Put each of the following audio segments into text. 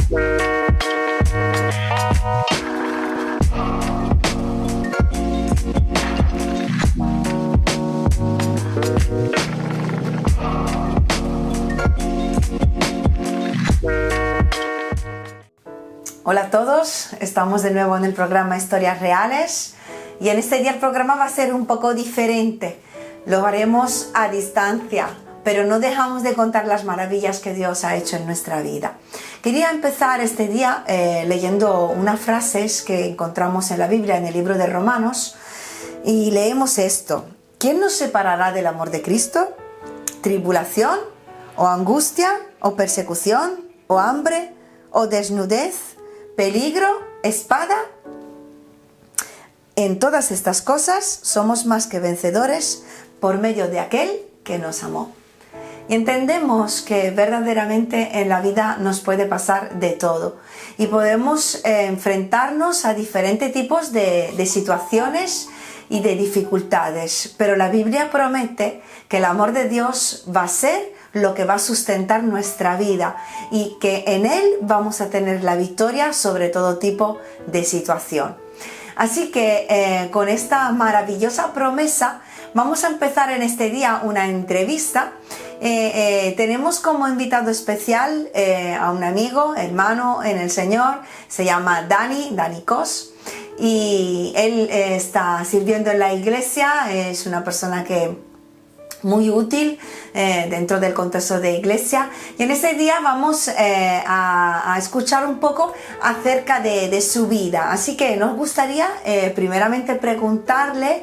Hola a todos, estamos de nuevo en el programa Historias Reales y en este día el programa va a ser un poco diferente. Lo haremos a distancia, pero no dejamos de contar las maravillas que Dios ha hecho en nuestra vida. Quería empezar este día leyendo unas frases que encontramos en la Biblia, en el libro de Romanos, y leemos esto: ¿quién nos separará del amor de Cristo? ¿Tribulación? ¿O angustia? ¿O persecución? ¿O hambre? ¿O desnudez? ¿Peligro? ¿Espada? En todas estas cosas somos más que vencedores por medio de aquel que nos amó. Y entendemos que verdaderamente en la vida nos puede pasar de todo y podemos enfrentarnos a diferentes tipos de situaciones y de dificultades, pero la Biblia promete que el amor de Dios va a ser lo que va a sustentar nuestra vida y que en Él vamos a tener la victoria sobre todo tipo de situación. Así que con esta maravillosa promesa vamos a empezar en este día una entrevista. Tenemos como invitado especial a un amigo, hermano en el Señor, se llama Dani Cos, y él está sirviendo en la iglesia, es una persona que muy útil dentro del contexto de iglesia, y en este día vamos a escuchar un poco acerca de su vida. Así que nos gustaría primeramente preguntarle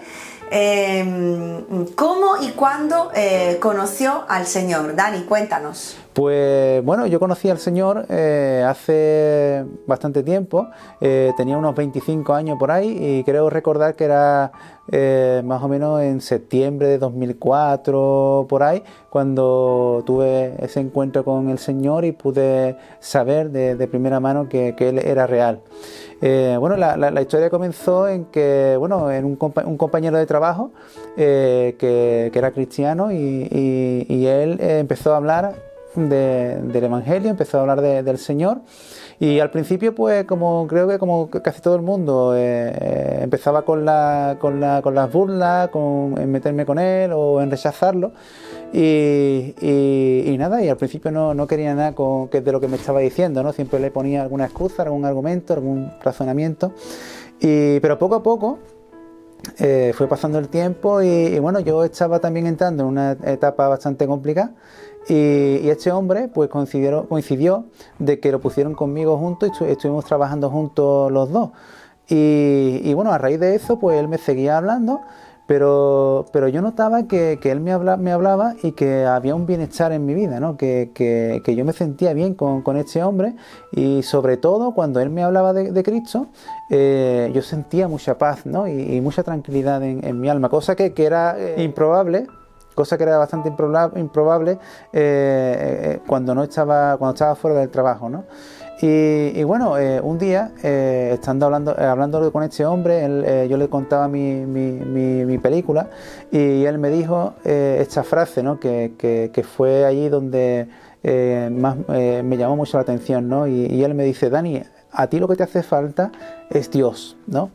cómo y cuándo conoció al Señor. Dani, cuéntanos. Pues bueno, yo conocí al Señor hace bastante tiempo, tenía unos 25 años por ahí, y creo recordar que era más o menos en septiembre de 2004, por ahí, cuando tuve ese encuentro con el Señor y pude saber de primera mano que Él era real. Bueno, la historia comenzó en que, bueno, en un compañero de trabajo que era cristiano, y él empezó a hablar del Evangelio, empezó a hablar del Señor, y al principio, pues creo que como casi todo el mundo, empezaba con las burlas, en meterme con él o en rechazarlo, y nada, y al principio no quería nada de lo que me estaba diciendo, ¿no? Siempre le ponía alguna excusa, algún argumento, algún razonamiento, pero poco a poco fue pasando el tiempo, y bueno, yo estaba también entrando en una etapa bastante complicada. Y este hombre pues coincidió de que lo pusieron conmigo juntos y estuvimos trabajando juntos los dos. Y bueno, a raíz de eso pues él me seguía hablando, pero yo notaba que él me hablaba y que había un bienestar en mi vida, ¿no? Que yo me sentía bien con este hombre, y sobre todo cuando él me hablaba de Cristo, yo sentía mucha paz, ¿no? y mucha tranquilidad en mi alma, cosa que era improbable. Cosa que era bastante improbable cuando estaba fuera del trabajo, ¿no? Y bueno, un día, estando hablando con este hombre, yo le contaba mi película, y él me dijo esta frase, ¿no? que fue allí donde más me llamó mucho la atención, ¿no? Y él me dice: Dani, a ti lo que te hace falta es Dios, ¿no?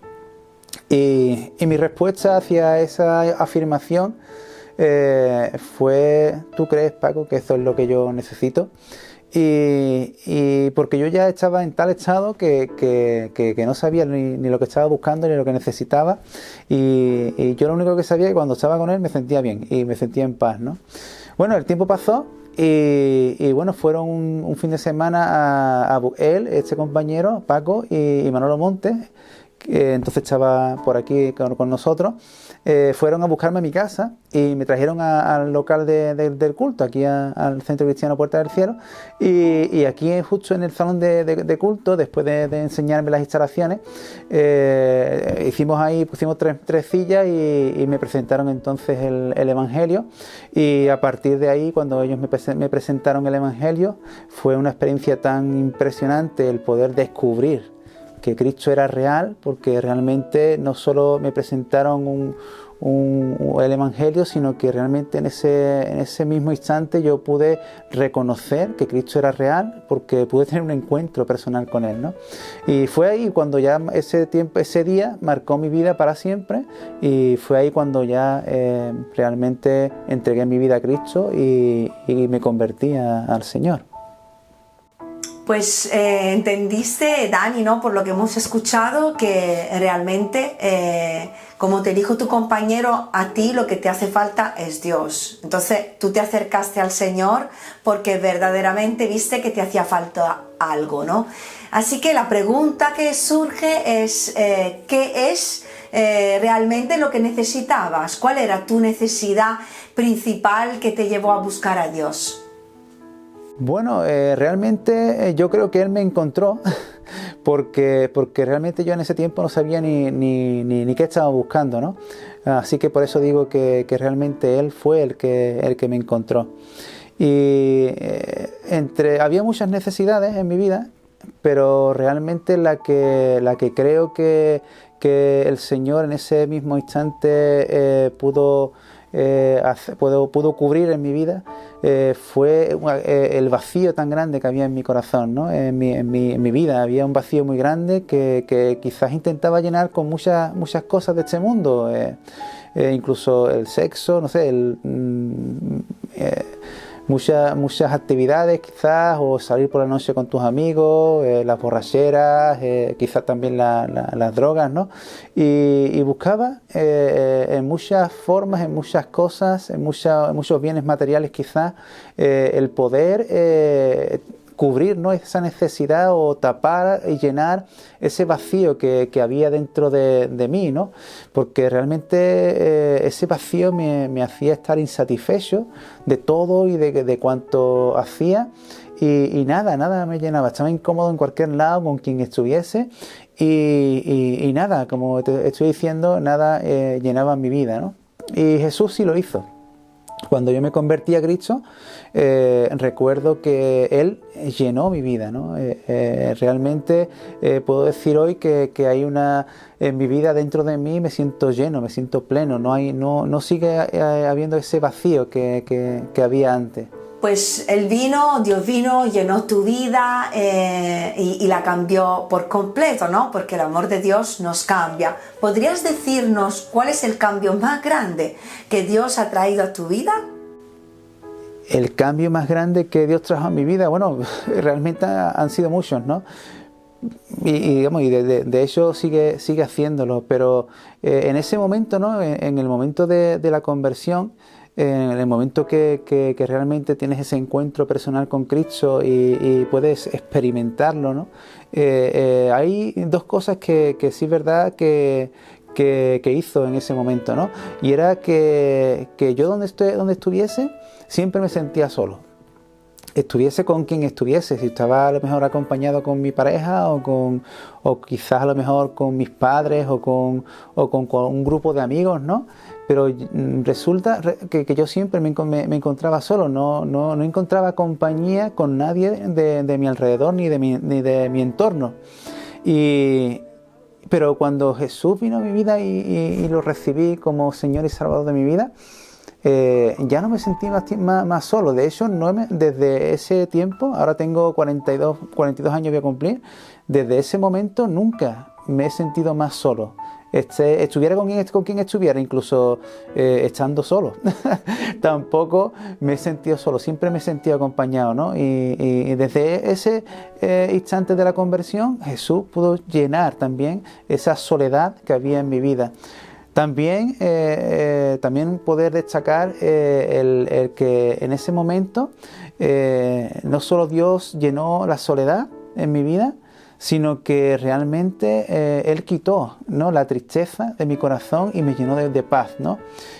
Y mi respuesta hacia esa afirmación fue: ¿tú crees, Paco, que eso es lo que yo necesito? Y porque yo ya estaba en tal estado que no sabía ni lo que estaba buscando ni lo que necesitaba, y yo lo único que sabía es que cuando estaba con él me sentía bien y me sentía en paz, ¿no? Bueno, el tiempo pasó, y bueno, fueron un fin de semana a él, este compañero, Paco, y Manolo Montes, que entonces estaba por aquí con nosotros. Fueron a buscarme a mi casa y me trajeron al local del culto, aquí al Centro Cristiano Puerta del Cielo, y aquí justo en el salón de culto, después de enseñarme las instalaciones, pusimos tres sillas, y me presentaron entonces el Evangelio, y a partir de ahí, cuando ellos me presentaron el Evangelio, fue una experiencia tan impresionante el poder descubrir que Cristo era real, porque realmente no solo me presentaron el Evangelio, sino que realmente en ese mismo instante yo pude reconocer que Cristo era real, porque pude tener un encuentro personal con Él, ¿no? Y fue ahí cuando ya ese día marcó mi vida para siempre, y fue ahí cuando ya realmente entregué mi vida a Cristo y me convertí al Señor. Pues entendiste, Dani, ¿no? Por lo que hemos escuchado, que realmente, como te dijo tu compañero, a ti lo que te hace falta es Dios. Entonces tú te acercaste al Señor porque verdaderamente viste que te hacía falta algo, ¿no? Así que la pregunta que surge es, ¿qué es realmente lo que necesitabas? ¿Cuál era tu necesidad principal que te llevó a buscar a Dios? Bueno, realmente yo creo que Él me encontró porque realmente yo en ese tiempo no sabía ni qué estaba buscando, ¿no? Así que por eso digo que realmente Él fue el que me encontró. Y había muchas necesidades en mi vida, pero realmente la que creo que el Señor en ese mismo instante pudo cubrir en mi vida fue el vacío tan grande que había en mi corazón, ¿no? En mi vida había un vacío muy grande que quizás intentaba llenar con muchas cosas de este mundo, incluso el sexo, no sé, muchas actividades quizás, o salir por la noche con tus amigos, las borracheras, quizás también las drogas, ¿no? Y buscaba en muchas formas, en muchas cosas, en muchos bienes materiales quizás, el poder cubrir, ¿no?, esa necesidad, o tapar y llenar ese vacío que había dentro de mí, ¿no? Porque realmente ese vacío me hacía estar insatisfecho de todo y de cuanto hacía, y nada me llenaba. Estaba incómodo en cualquier lado con quien estuviese, y nada, como te estoy diciendo, nada llenaba mi vida, ¿no? Y Jesús sí lo hizo. Cuando yo me convertí a Cristo, recuerdo que Él llenó mi vida, ¿no? Realmente puedo decir hoy que hay en mi vida, dentro de mí, me siento lleno, me siento pleno, no sigue habiendo ese vacío que había antes. Pues Dios vino, llenó tu vida y la cambió por completo, ¿no? Porque el amor de Dios nos cambia. ¿Podrías decirnos cuál es el cambio más grande que Dios ha traído a tu vida? El cambio más grande que Dios trajo a mi vida, bueno, realmente han sido muchos, ¿no? Y de hecho sigue haciéndolo, pero en ese momento, ¿no? En el momento de la conversión, en el momento que realmente tienes ese encuentro personal con Cristo y puedes experimentarlo, ¿no? Hay dos cosas que sí es verdad que hizo en ese momento, ¿no? Y era que yo donde estuviese siempre me sentía solo. Estuviese con quien estuviese, si estaba a lo mejor acompañado con mi pareja, o quizás a lo mejor con mis padres, o con un grupo de amigos, ¿no? Pero resulta que yo siempre me encontraba solo, no encontraba compañía con nadie de mi alrededor ni de mi entorno. Pero cuando Jesús vino a mi vida y lo recibí como Señor y Salvador de mi vida, ya no me sentí más solo. De hecho, desde ese tiempo, ahora tengo 42 años, voy a cumplir, desde ese momento nunca me he sentido más solo. Estuviera con quien estuviera, incluso estando solo, tampoco me he sentido solo, siempre me he sentido acompañado, ¿no? Y desde ese instante de la conversión, Jesús pudo llenar también esa soledad que había en mi vida. También poder destacar el que en ese momento no solo Dios llenó la soledad en mi vida, sino que realmente Él quitó, ¿no?, la tristeza de mi corazón y me llenó de paz, ¿no?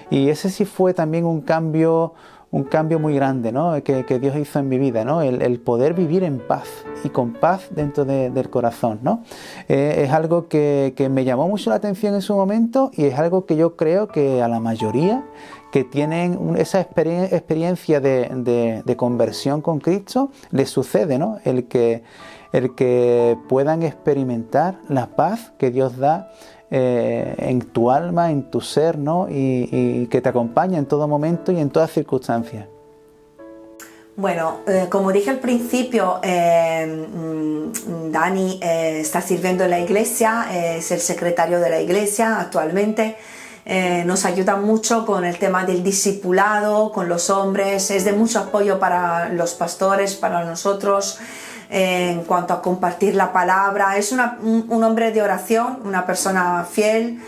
Y ese sí fue también un cambio muy grande, ¿no?, que Dios hizo en mi vida, ¿no? El poder vivir en paz y con paz dentro del corazón, ¿no? Es algo que me llamó mucho la atención en su momento, y es algo que yo creo que a la mayoría que tienen esa experiencia de conversión con Cristo les sucede, ¿no? El que puedan experimentar la paz que Dios da en tu alma, en tu ser, ¿no? Y que te acompaña en todo momento y en todas circunstancias. Bueno, como dije al principio, Dani está sirviendo en la iglesia, es el secretario de la iglesia actualmente. Nos ayuda mucho con el tema del discipulado, con los hombres, es de mucho apoyo para los pastores, para nosotros, en cuanto a compartir la palabra. Es un hombre de oración, una persona fiel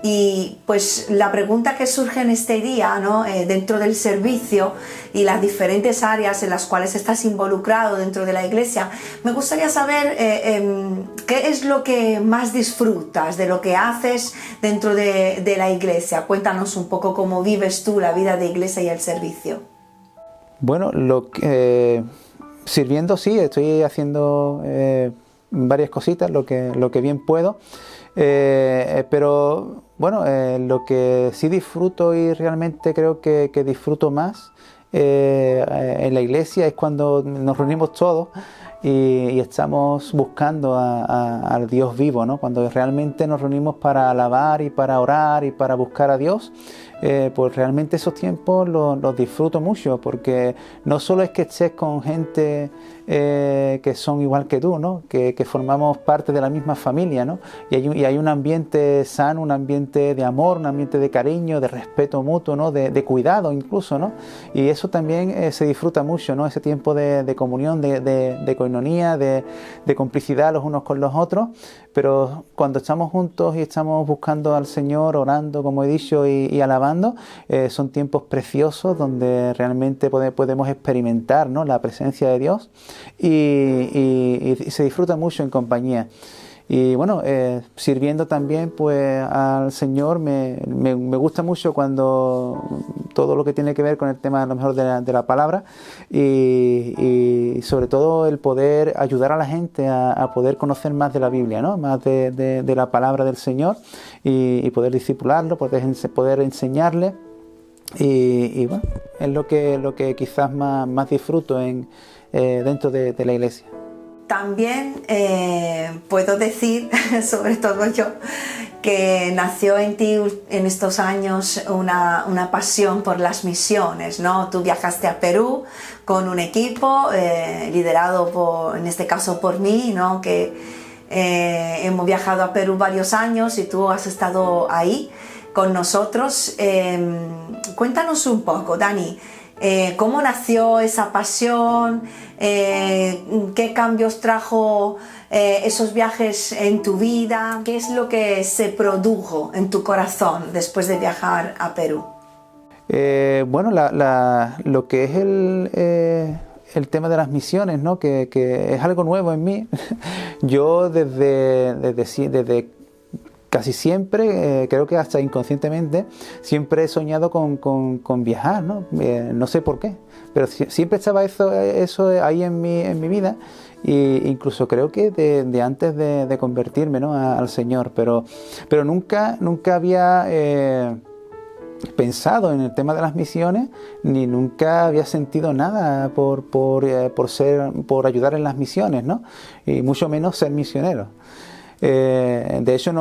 y pues la pregunta que surge en este día, ¿no? Dentro del servicio y las diferentes áreas en las cuales estás involucrado dentro de la iglesia, me gustaría saber qué es lo que más disfrutas de lo que haces dentro de la iglesia. Cuéntanos un poco cómo vives tú la vida de iglesia y el servicio. Bueno, sirviendo sí, estoy haciendo varias cositas, lo que bien puedo. Pero bueno, lo que sí disfruto y realmente creo que disfruto más en la iglesia es cuando nos reunimos todos y estamos buscando al Dios vivo, ¿no? Cuando realmente nos reunimos para alabar y para orar y para buscar a Dios. Pues realmente esos tiempos los disfruto mucho, porque no solo es que estés con gente que son igual que tú, ¿no? Que formamos parte de la misma familia, ¿no? Y hay un ambiente sano, un ambiente de amor, un ambiente de cariño, de respeto mutuo, ¿no? De cuidado incluso, ¿no? Y eso también se disfruta mucho, ¿no? Ese tiempo de comunión, de coinonía, de complicidad los unos con los otros. Pero cuando estamos juntos y estamos buscando al Señor, orando, como he dicho, y alabando, son tiempos preciosos donde realmente podemos experimentar, ¿no? La presencia de Dios y se disfruta mucho en compañía. Y bueno, sirviendo también pues al Señor me gusta mucho cuando todo lo que tiene que ver con el tema a lo mejor de la palabra y sobre todo el poder ayudar a la gente a poder conocer más de la Biblia, ¿no? Más de la palabra del Señor y poder discipularlo, poder enseñarle. Y bueno, es lo que quizás más disfruto dentro de la iglesia. También puedo decir, sobre todo yo, que nació en ti en estos años una pasión por las misiones, ¿no? Tú viajaste a Perú con un equipo liderado en este caso por mí, ¿no? Que hemos viajado a Perú varios años y tú has estado ahí con nosotros. Cuéntanos un poco, Dani. ¿Cómo nació esa pasión? ¿Qué cambios trajo esos viajes en tu vida? ¿Qué es lo que se produjo en tu corazón después de viajar a Perú? Bueno, lo que es el tema de las misiones, ¿no? Que es algo nuevo en mí. Yo desde casi siempre, creo que hasta inconscientemente, siempre he soñado con viajar, ¿no? No sé por qué, pero siempre estaba eso ahí en mi vida, e incluso creo que de antes de convertirme, ¿no? al Señor, pero nunca había pensado en el tema de las misiones, ni nunca había sentido nada por ayudar en las misiones, ¿no? Y mucho menos ser misionero. De hecho,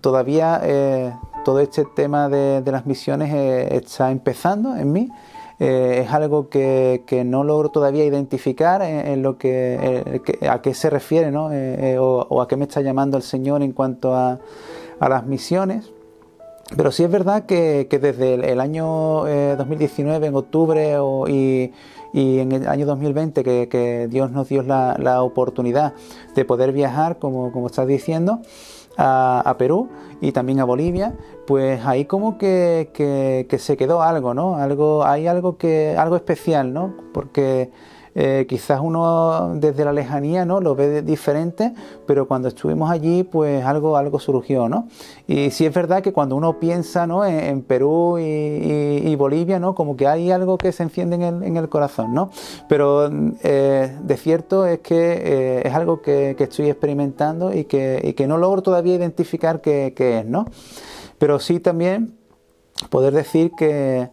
todavía todo este tema de las misiones está empezando en mí. Es algo que no logro todavía identificar en lo a qué se refiere, ¿no? O a qué me está llamando el Señor en cuanto a las misiones. Pero sí es verdad que desde el año 2019, en octubre, y en el año 2020 que Dios nos dio la oportunidad de poder viajar, como estás diciendo, a Perú y también a Bolivia, pues ahí como que se quedó algo, ¿no? Algo especial, ¿no? Porque quizás uno desde la lejanía, ¿no? Lo ve diferente, pero cuando estuvimos allí pues algo surgió, ¿no? Y sí es verdad que cuando uno piensa, ¿no? en Perú y Bolivia, ¿no? Como que hay algo que se enciende en el corazón, ¿no? Pero de cierto es que es algo que estoy experimentando y que no logro todavía identificar qué es, ¿no? Pero sí también poder decir que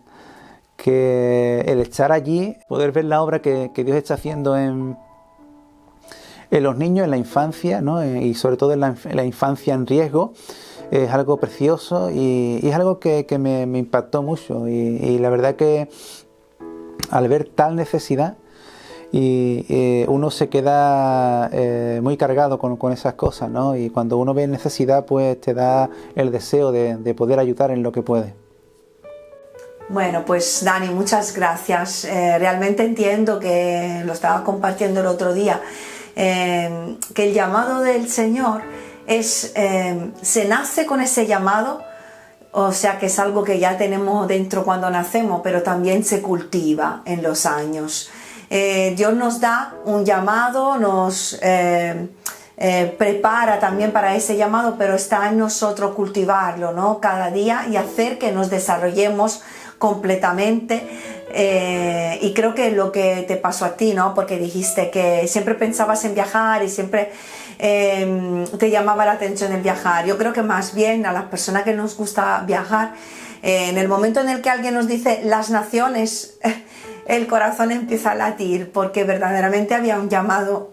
el estar allí, poder ver la obra que Dios está haciendo en en los niños, en la infancia, ¿no? Y sobre todo en la infancia en riesgo, es algo precioso y es algo que me impactó mucho. Y la verdad que al ver tal necesidad, uno se queda muy cargado con esas cosas, ¿no? Y cuando uno ve necesidad, pues te da el deseo de poder ayudar en lo que puede. Bueno, pues Dani, muchas gracias. Realmente entiendo, que lo estaba compartiendo el otro día, que el llamado del Señor se nace con ese llamado, o sea que es algo que ya tenemos dentro cuando nacemos, pero también se cultiva en los años. Dios nos da un llamado, nos prepara también para ese llamado, pero está en nosotros cultivarlo, ¿no? Cada día, y hacer que nos desarrollemos completamente. Y creo que lo que te pasó a ti, ¿no? Porque dijiste que siempre pensabas en viajar y siempre te llamaba la atención el viajar. Yo creo que más bien a las personas que nos gusta viajar, en el momento en el que alguien nos dice las naciones, el corazón empieza a latir, porque verdaderamente había un llamado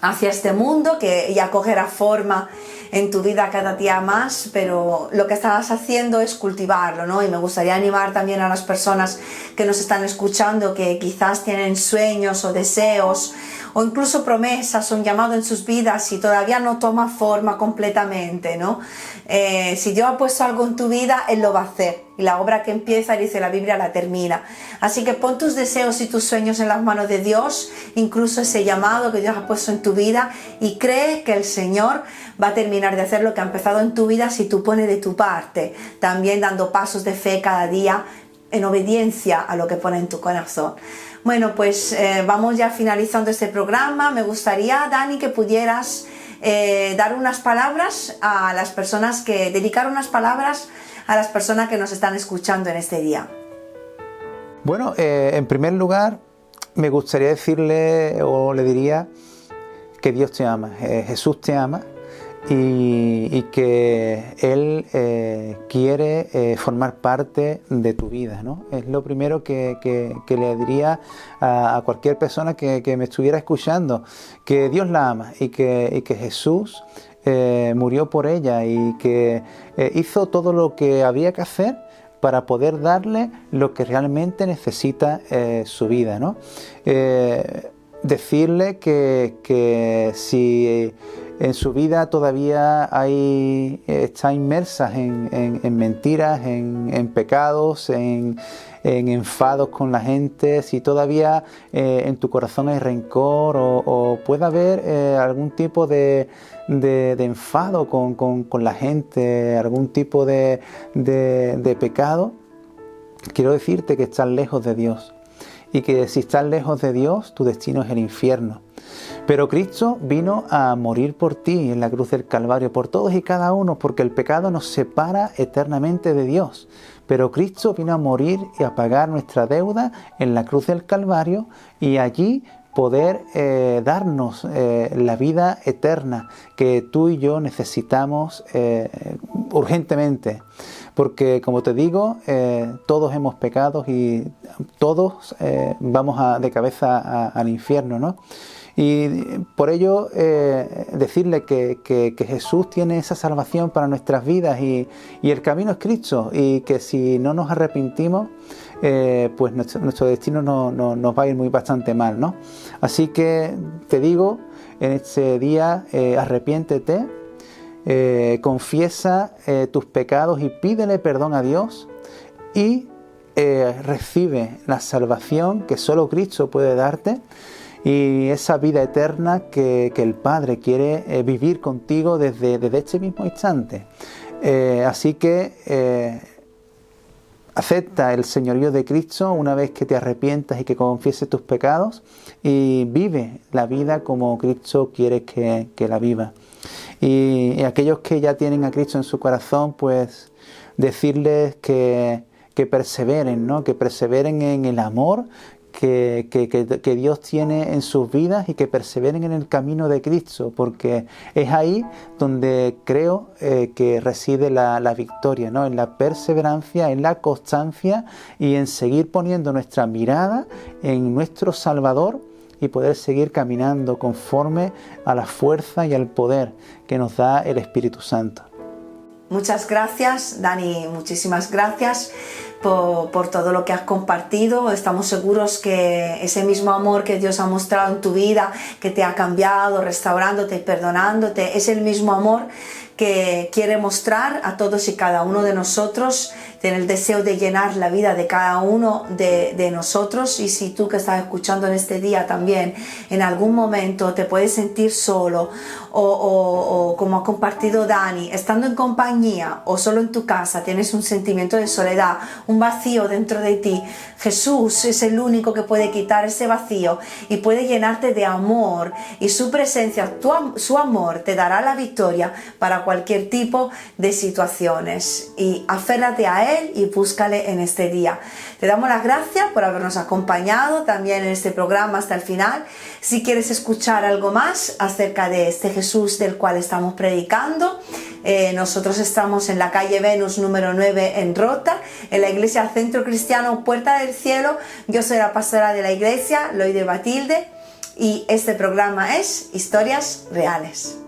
hacia este mundo que ya cogerá forma en tu vida cada día más, pero lo que estabas haciendo es cultivarlo, ¿no? Y me gustaría animar también a las personas que nos están escuchando, que quizás tienen sueños o deseos o incluso promesas, un llamado en sus vidas y todavía no toma forma completamente, ¿no? Si Dios ha puesto algo en tu vida, Él lo va a hacer. Y la obra que empieza, dice la Biblia, la termina. Así que pon tus deseos y tus sueños en las manos de Dios, incluso ese llamado que Dios ha puesto en tu vida, y cree que el Señor va a terminar de hacer lo que ha empezado en tu vida si tú pones de tu parte, también dando pasos de fe cada día en obediencia a lo que pone en tu corazón. Bueno, pues vamos ya finalizando este programa. Me gustaría, Dani, que pudieras dar unas palabras a las personas, dedicar unas palabras a las personas que nos están escuchando en este día. Bueno, en primer lugar, me gustaría decirle, o le diría, que Dios te ama, Jesús te ama, y que Él quiere formar parte de tu vida, ¿no? Es lo primero que le diría a cualquier persona que me estuviera escuchando, que Dios la ama y que Jesús murió por ella y que hizo todo lo que había que hacer para poder darle lo que realmente necesita su vida, ¿no? Decirle que si en su vida todavía está inmersa en mentiras, en pecados, en enfados con la gente, si todavía en tu corazón hay rencor o puede haber algún tipo de enfado con la gente, algún tipo de pecado, quiero decirte que estás lejos de Dios y que si estás lejos de Dios, tu destino es el infierno. Pero Cristo vino a morir por ti en la cruz del Calvario, por todos y cada uno, porque el pecado nos separa eternamente de Dios. Pero Cristo vino a morir y a pagar nuestra deuda en la cruz del Calvario y allí poder darnos la vida eterna que tú y yo necesitamos urgentemente. Porque, como te digo, todos hemos pecado y todos vamos de cabeza al infierno, ¿no? Y por ello decirle que Jesús tiene esa salvación para nuestras vidas y el camino es Cristo, y que si no nos arrepentimos, pues nuestro destino nos va a ir bastante mal, ¿no? Así que te digo, en este día arrepiéntete, confiesa tus pecados y pídele perdón a Dios y recibe la salvación que solo Cristo puede darte y esa vida eterna que el Padre quiere vivir contigo desde este mismo instante. Así que acepta el señorío de Cristo una vez que te arrepientas y que confieses tus pecados y vive la vida como Cristo quiere que la viva. Y aquellos que ya tienen a Cristo en su corazón, pues decirles que perseveren, ¿no? Que perseveren en el amor que Dios tiene en sus vidas y que perseveren en el camino de Cristo, porque es ahí donde creo que reside la victoria, ¿no? En la perseverancia, en la constancia y en seguir poniendo nuestra mirada en nuestro Salvador y poder seguir caminando conforme a la fuerza y al poder que nos da el Espíritu Santo. Muchas gracias, Dani, muchísimas gracias por todo lo que has compartido. Estamos seguros que ese mismo amor que Dios ha mostrado en tu vida, que te ha cambiado, restaurándote y perdonándote, es el mismo amor que quiere mostrar a todos y cada uno de nosotros. Tiene el deseo de llenar la vida de cada uno de nosotros. Y si tú que estás escuchando en este día también en algún momento te puedes sentir solo o como ha compartido Dani, estando en compañía o solo en tu casa, tienes un sentimiento de soledad, un vacío dentro de ti, Jesús es el único que puede quitar ese vacío y puede llenarte de amor, y su presencia, su amor te dará la victoria para cualquier tipo de situaciones. Y aférrate a Él y búscale en este día. Te damos las gracias por habernos acompañado también en este programa hasta el final. Si quieres escuchar algo más acerca de este Jesús del cual estamos predicando, nosotros estamos en la calle Venus número 9 en Rota, en la iglesia Centro Cristiano Puerta del Cielo. Yo soy la pastora de la iglesia, Loide Batilde, y este programa es Historias Reales.